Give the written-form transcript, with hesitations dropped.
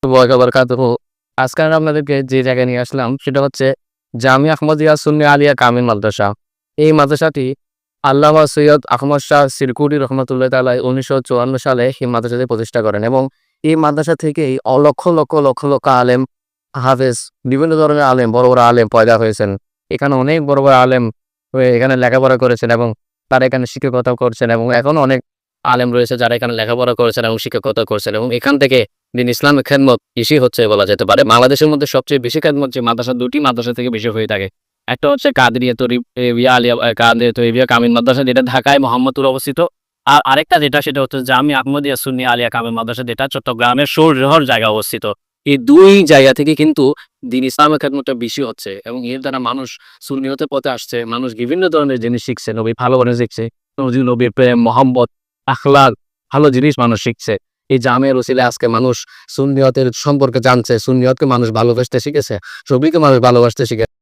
বারাকাতুহু। আজকে আমি আপনাদেরকে যে জায়গায় নিয়ে আসলাম সেটা হচ্ছে জামিয়া আহমদিয়া সুন্নি আলিয়া কামিল মাদ্রাসা। এই মাদ্রাসাটি আল্লামা সৈয়দ আহমদ শাহ সিরকুটি রহমাতুল্লাহ তাআলা ১৯৫৪ সালে এই মাদ্রাসাটি প্রতিষ্ঠা করেন এবং এই মাদ্রাসা থেকেই লক্ষ লক্ষ আলেম, হাফেজ, বিভিন্ন ধরনের আলেম, বড় বড় আলেম পয়দা হয়েছেন। এখানে অনেক বড় বড় আলেম হয়ে এখানে লেখাপড়া করেছেন এবং তারা এখানে শিক্ষকতা করছেন এবং এখনো অনেক আলেম রয়েছে যারা এখানে লেখাপড়া করেছেন এবং শিক্ষকতা করছেন এবং এখান থেকে দিন ইসলামের খেদমত বেশি হচ্ছে বলা যেতে পারে। বাংলাদেশের মধ্যে সবচেয়ে বেশি খেদমত যে মাদ্রাসা, দুটি মাদ্রাসা থেকে বেশি হয়ে থাকে। একটা হচ্ছে কাদেরিয়া তরিবিয়া আলিয়া কাদেরিয়া তরিবিয়া কামিল মাদ্রাসা, যেটা ঢাকায় মোহাম্মদপুরে অবস্থিত। আর আরেকটা যেটা সেটা হচ্ছে জামিয়া আহমদিয়া সুন্নি আলিয়া কামিল মাদ্রাসা, যেটা চট্টগ্রামের সৌরহর জায়গায় অবস্থিত। এই দুই জায়গা থেকে কিন্তু দিন ইসলামের খেদমতটা বেশি হচ্ছে এবং এর দ্বারা মানুষ সুন্নিয়তের পথে আসছে। মানুষ বিভিন্ন ধরনের জিনিস শিখছে, নবী ভালোবাসা শিখছে, নবীর প্রেম, মহব্বত, আখলাক, ভালো জিনিস মানুষ শিখছে। এই জামের উসিলায় আজকে মানুষ সুন্নিয়তের সম্পর্কে জানছে, সুন্নিয়তকে মানুষ ভালোবাসতে শিখেছে, ছবিকে মানুষ ভালোবাসতে শিখেছে।